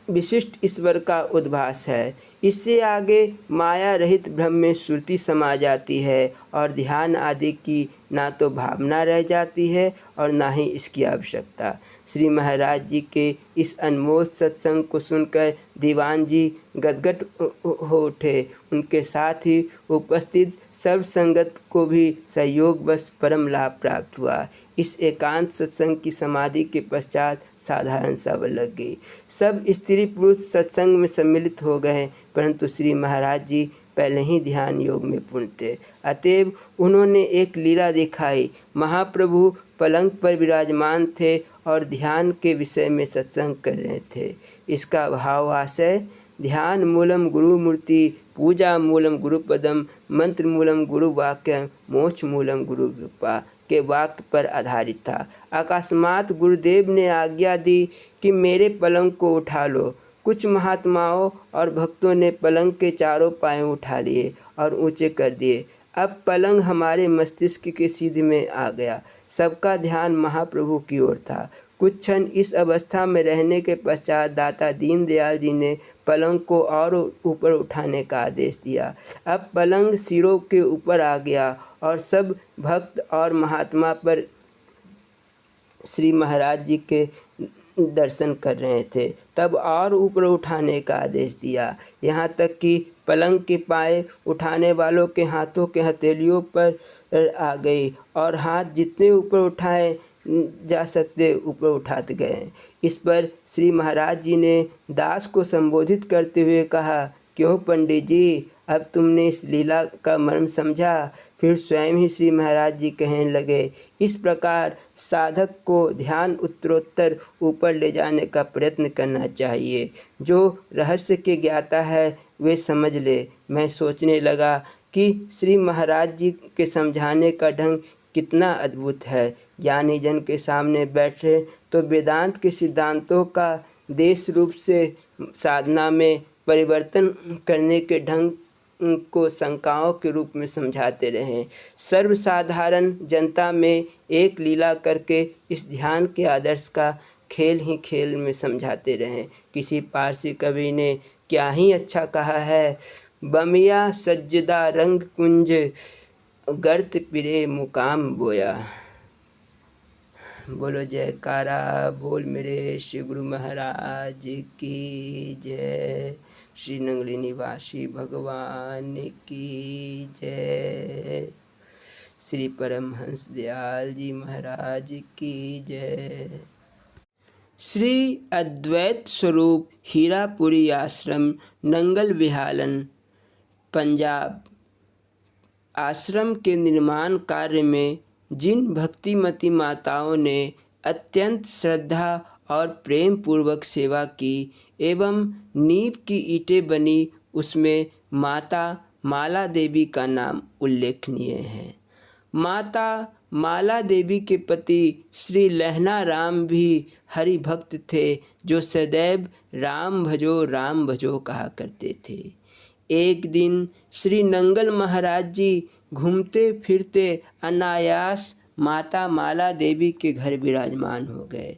विशिष्ट ईश्वर का उद्भास है। इससे आगे माया रहित ब्रह्म में श्रुति समा जाती है और ध्यान आदि की ना तो भावना रह जाती है और ना ही इसकी आवश्यकता। श्री महाराज जी के इस अनमोल सत्संग को सुनकर दीवान जी गदगद हो उठे। उनके साथ ही उपस्थित सर्व संगत को भी सहयोगवश परम लाभ प्राप्त हुआ। इस एकांत सत्संग की समाधि के पश्चात साधारण सभा लग गई। सब स्त्री पुरुष सत्संग में सम्मिलित हो गए, परंतु श्री महाराज जी पहले ही ध्यान योग में पूर्ण थे। अतएव उन्होंने एक लीला दिखाई। महाप्रभु पलंग पर विराजमान थे और ध्यान के विषय में सत्संग कर रहे थे। इसका भावाशय ध्यान मूलम गुरु मूर्ति, पूजा मूलम गुरुपदम, मंत्र मूलम गुरु वाक्य, मोक्ष मूलम गुरु कृपा के वाक्य पर आधारित था। अकस्मात गुरुदेव ने आज्ञा दी कि मेरे पलंग को उठा लो। कुछ महात्माओं और भक्तों ने पलंग के चारों पाए उठा लिए और ऊंचे कर दिए। अब पलंग हमारे मस्तिष्क के सीधे में आ गया। सबका ध्यान महाप्रभु की ओर था। कुछ क्षण इस अवस्था में रहने के पश्चात दाता दीनदयाल जी ने पलंग को और ऊपर उठाने का आदेश दिया। अब पलंग सिरों के ऊपर आ गया और सब भक्त और महात्मा पर श्री महाराज जी के दर्शन कर रहे थे। तब और ऊपर उठाने का आदेश दिया, यहाँ तक कि पलंग के पाए उठाने वालों के हाथों के हथेलियों पर आ गई और हाथ जितने ऊपर उठाए जा सकते ऊपर उठाते गए। इस पर श्री महाराज जी ने दास को संबोधित करते हुए कहा, क्यों पंडित जी, अब तुमने इस लीला का मर्म समझा? फिर स्वयं ही श्री महाराज जी कहने लगे, इस प्रकार साधक को ध्यान उत्तरोत्तर ऊपर ले जाने का प्रयत्न करना चाहिए। जो रहस्य के ज्ञाता है वे समझ ले। मैं सोचने लगा कि श्री महाराज जी के समझाने का ढंग कितना अद्भुत है। ज्ञानी जन के सामने बैठे तो वेदांत के सिद्धांतों का देश रूप से साधना में परिवर्तन करने के ढंग को शंकाओं के रूप में समझाते रहें। सर्वसाधारण जनता में एक लीला करके इस ध्यान के आदर्श का खेल ही खेल में समझाते रहें। किसी पारसी कवि ने क्या ही अच्छा कहा है, बमिया सज्जदा रंग कुंज गर्त पिरे मुकाम बोया। बोलो जयकारा बोल मेरे श्री गुरु महाराज की जय। श्री नंगली निवासी भगवान की जय। श्री परमहंस दयाल जी महाराज की जय। श्री अद्वैत स्वरूप हीरापुरी आश्रम नंगल विहालन पंजाब। आश्रम के निर्माण कार्य में जिन भक्तिमती माताओं ने अत्यंत श्रद्धा और प्रेम पूर्वक सेवा की एवं नींव की ईंटें बनी, उसमें माता माला देवी का नाम उल्लेखनीय है। माता माला देवी के पति श्री लहना राम भी हरि भक्त थे, जो सदैव राम भजो कहा करते थे। एक दिन श्री नंगल महाराज जी घूमते फिरते अनायास माता माला देवी के घर विराजमान हो गए।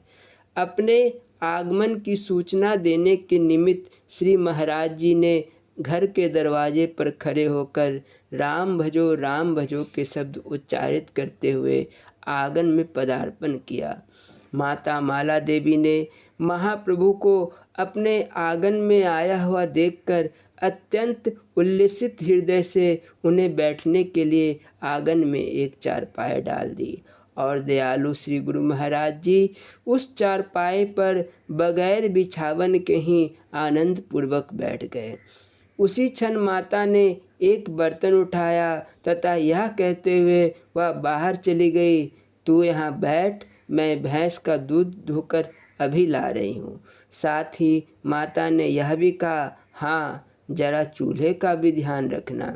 अपने आगमन की सूचना देने के निमित्त श्री महाराज जी ने घर के दरवाजे पर खड़े होकर राम भजो के शब्द उच्चारित करते हुए आंगन में पदार्पण किया। माता माला देवी ने महाप्रभु को अपने आंगन में आया हुआ देखकर अत्यंत उल्लसित हृदय से उन्हें बैठने के लिए आंगन में एक चारपाई डाल दी और दयालु श्री गुरु महाराज जी उस चारपाई पर बगैर बिछावन के ही आनंद पूर्वक बैठ गए। उसी क्षण माता ने एक बर्तन उठाया तथा यह कहते हुए वह बाहर चली गई, तू यहाँ बैठ, मैं भैंस का दूध धोकर अभी ला रही हूँ। साथ ही माता ने यह भी कहा, हाँ जरा चूल्हे का भी ध्यान रखना।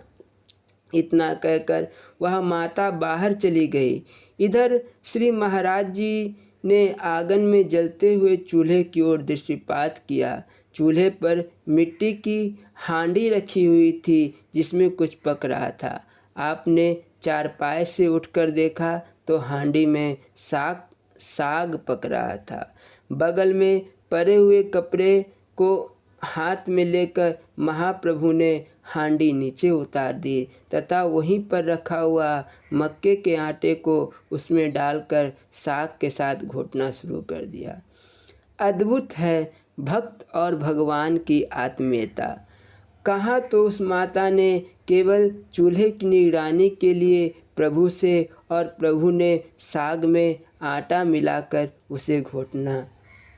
इतना कहकर वह माता बाहर चली गई। इधर श्री महाराज जी ने आंगन में जलते हुए चूल्हे की ओर दृष्टिपात किया। चूल्हे पर मिट्टी की हांडी रखी हुई थी जिसमें कुछ पक रहा था। आपने चारपाई से उठकर देखा तो हांडी में साग पक रहा था। बगल में पड़े हुए कपड़े को हाथ में लेकर महाप्रभु ने हांडी नीचे उतार दी तथा वहीं पर रखा हुआ मक्के के आटे को उसमें डालकर साग के साथ घोटना शुरू कर दिया। अद्भुत है भक्त और भगवान की आत्मीयता। कहाँ तो उस माता ने केवल चूल्हे की निगरानी के लिए प्रभु से और प्रभु ने साग में आटा मिलाकर उसे घोटना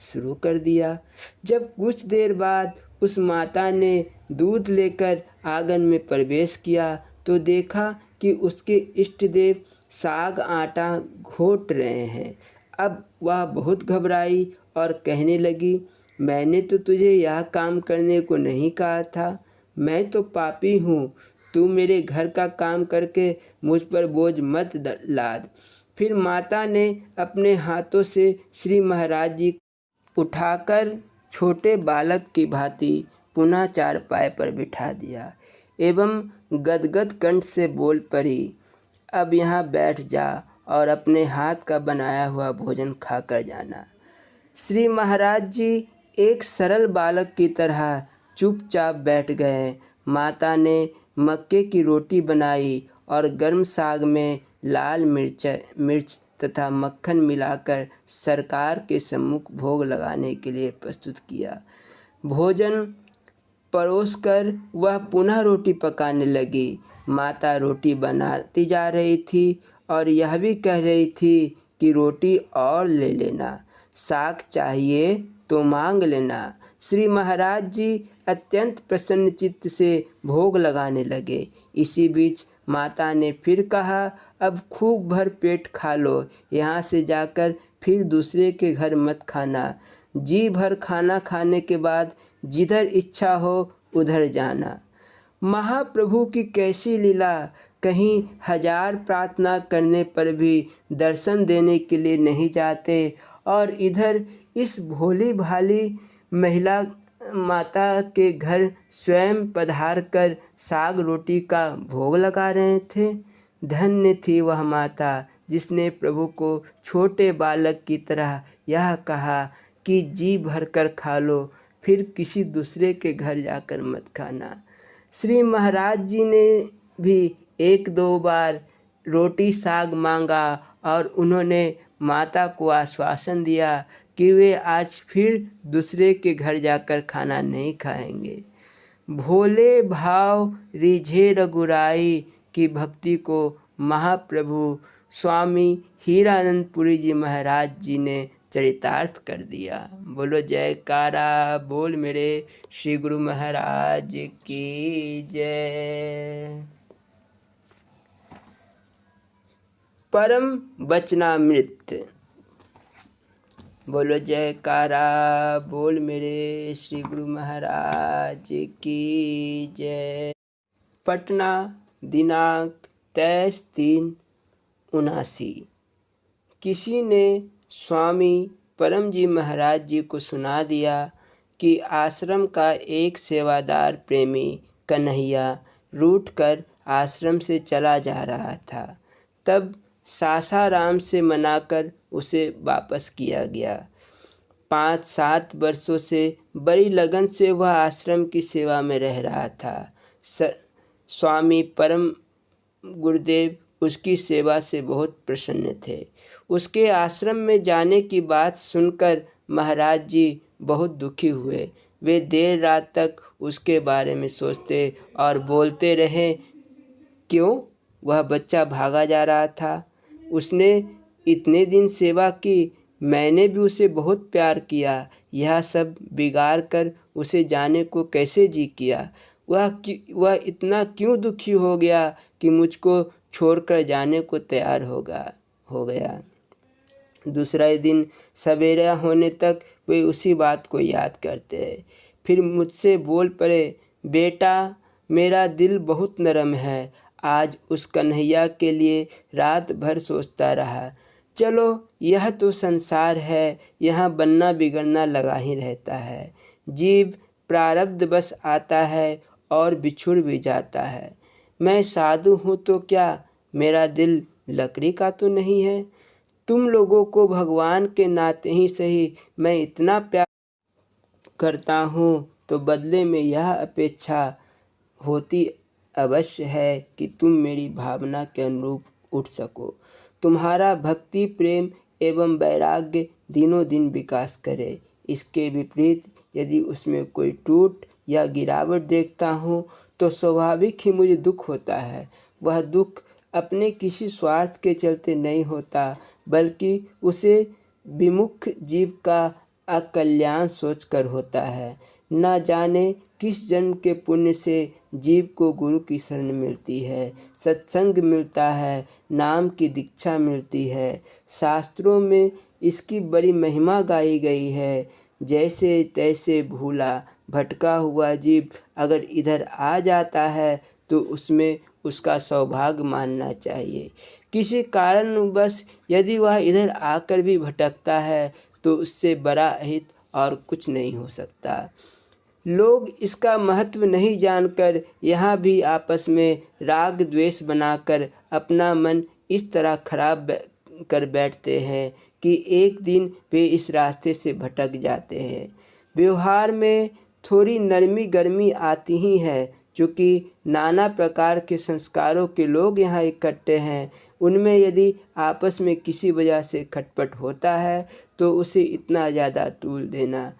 शुरू कर दिया। जब कुछ देर बाद उस माता ने दूध लेकर आंगन में प्रवेश किया तो देखा कि उसके इष्ट देव साग आटा घोट रहे हैं। अब वह बहुत घबराई और कहने लगी, मैंने तो तुझे यह काम करने को नहीं कहा था, मैं तो पापी हूँ, तू मेरे घर का काम करके मुझ पर बोझ मत लाद। फिर माता ने अपने हाथों से श्री महाराज जी उठाकर छोटे बालक की भांति पुनः चारपाई पर बिठा दिया एवं गदगद कंठ से बोल पड़ी, अब यहाँ बैठ जा और अपने हाथ का बनाया हुआ भोजन खाकर जाना। श्री महाराज जी एक सरल बालक की तरह चुपचाप बैठ गए। माता ने मक्के की रोटी बनाई और गर्म साग में लाल मिर्च तथा मक्खन मिलाकर सरकार के सम्मुख भोग लगाने के लिए प्रस्तुत किया। भोजन परोसकर वह पुनः रोटी पकाने लगी। माता रोटी बनाती जा रही थी और यह भी कह रही थी कि रोटी और ले लेना, साग चाहिए तो मांग लेना। श्री महाराज जी अत्यंत प्रसन्न चित्त से भोग लगाने लगे। इसी बीच माता ने फिर कहा, अब खूब भर पेट खा लो, यहाँ से जाकर फिर दूसरे के घर मत खाना। जी भर खाना खाने के बाद जिधर इच्छा हो उधर जाना। महाप्रभु की कैसी लीला, कहीं 1000 प्रार्थना करने पर भी दर्शन देने के लिए नहीं जाते और इधर इस भोली भाली महिला माता के घर स्वयं पधार कर साग रोटी का भोग लगा रहे थे। धन्य थी वह माता जिसने प्रभु को छोटे बालक की तरह यह कहा कि जी भर कर खा लो, फिर किसी दूसरे के घर जाकर मत खाना। श्री महाराज जी ने भी एक दो बार रोटी साग मांगा और उन्होंने माता को आश्वासन दिया कि वे आज फिर दूसरे के घर जाकर खाना नहीं खाएंगे। भोले भाव रिझे रघुराई की भक्ति को महाप्रभु स्वामी हीरानंदपुरी जी महाराज जी ने चरितार्थ कर दिया। बोलो जयकारा बोल मेरे श्री गुरु महाराज की जय। परम वचनामृत। बोलो जयकारा बोल मेरे श्री गुरु महाराज की जय। पटना दिनांक 23/3/79। किसी ने स्वामी परम जी महाराज जी को सुना दिया कि आश्रम का एक सेवादार प्रेमी कन्हैया रूठकर आश्रम से चला जा रहा था। तब सासाराम से मनाकर उसे वापस किया गया। 5-7 वर्षों से बड़ी लगन से वह आश्रम की सेवा में रह रहा था। स्वामी परम गुरुदेव उसकी सेवा से बहुत प्रसन्न थे। उसके आश्रम में जाने की बात सुनकर महाराज जी बहुत दुखी हुए। वे देर रात तक उसके बारे में सोचते और बोलते रहे। क्यों? वह बच्चा भागा जा रहा था। उसने इतने दिन सेवा की, मैंने भी उसे बहुत प्यार किया। यह सब बिगाड़ कर उसे जाने को कैसे जी किया? वह इतना क्यों दुखी हो गया कि मुझको छोड़कर जाने को तैयार हो गया। दूसरा दिन सवेरा होने तक वे उसी बात को याद करते। फिर मुझसे बोल पड़े, बेटा मेरा दिल बहुत नरम है। आज उस कन्हैया के लिए रात भर सोचता रहा। चलो यह तो संसार है, यहाँ बनना बिगड़ना लगा ही रहता है। जीव प्रारब्ध बस आता है और बिछुड़ भी जाता है। मैं साधु हूँ तो क्या, मेरा दिल लकड़ी का तो नहीं है। तुम लोगों को भगवान के नाते ही सही मैं इतना प्यार करता हूँ तो बदले में यह अपेक्षा होती अवश्य है कि तुम मेरी भावना के अनुरूप उठ सको। तुम्हारा भक्ति प्रेम एवं वैराग्य दिनों दिन विकास करे। इसके विपरीत यदि उसमें कोई टूट या गिरावट देखता हूँ तो स्वाभाविक ही मुझे दुख होता है। वह दुख अपने किसी स्वार्थ के चलते नहीं होता, बल्कि उसे विमुख जीव का अकल्याण सोचकर होता है। न जाने किस जन्म के पुण्य से जीव को गुरु की शरण मिलती है, सत्संग मिलता है, नाम की दीक्षा मिलती है। शास्त्रों में इसकी बड़ी महिमा गाई गई है। जैसे तैसे भूला भटका हुआ जीव अगर इधर आ जाता है तो उसमें उसका सौभाग्य मानना चाहिए। किसी कारणवश यदि वह इधर आकर भी भटकता है तो उससे बड़ा अहित और कुछ नहीं हो सकता। लोग इसका महत्व नहीं जानकर यहाँ भी आपस में राग द्वेष बनाकर अपना मन इस तरह खराब कर बैठते हैं कि एक दिन वे इस रास्ते से भटक जाते हैं। व्यवहार में थोड़ी नरमी गर्मी आती ही है, चूँकि नाना प्रकार के संस्कारों के लोग यहाँ इकट्ठे हैं। उनमें यदि आपस में किसी वजह से खटपट होता है तो उसे इतना ज़्यादा तूल देना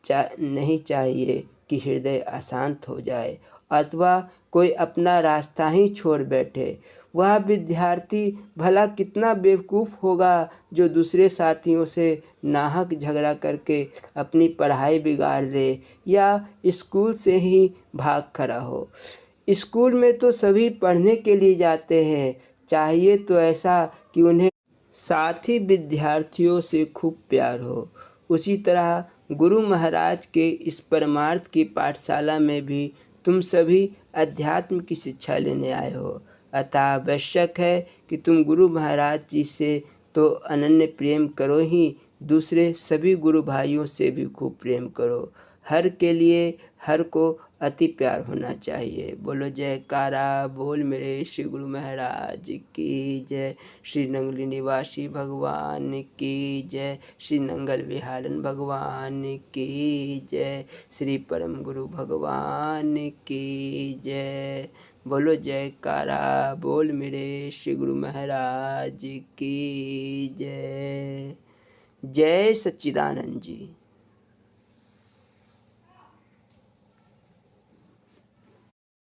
नहीं चाहिए कि हृदय अशांत हो जाए अथवा कोई अपना रास्ता ही छोड़ बैठे। वह विद्यार्थी भला कितना बेवकूफ़ होगा जो दूसरे साथियों से नाहक झगड़ा करके अपनी पढ़ाई बिगाड़ दे या स्कूल से ही भाग खड़ा हो। स्कूल में तो सभी पढ़ने के लिए जाते हैं। चाहिए तो ऐसा कि उन्हें साथी विद्यार्थियों से खूब प्यार हो। उसी तरह गुरु महाराज के इस परमार्थ की पाठशाला में भी तुम सभी अध्यात्म की शिक्षा लेने आए हो। अतः आवश्यक है कि तुम गुरु महाराज जी से तो अनन्य प्रेम करो ही, दूसरे सभी गुरु भाइयों से भी खूब प्रेम करो। हर के लिए हर को अति प्यार होना चाहिए। बोलो जयकारा बोल मेरे श्री गुरु महाराज की जय। श्री नंगली निवासी भगवान की जय। श्री नंगल विहारन भगवान की जय। श्री परम गुरु भगवान की जय। बोलो जयकारा बोल मेरे श्री गुरु महाराज की जय। जय सच्चिदानंद जी।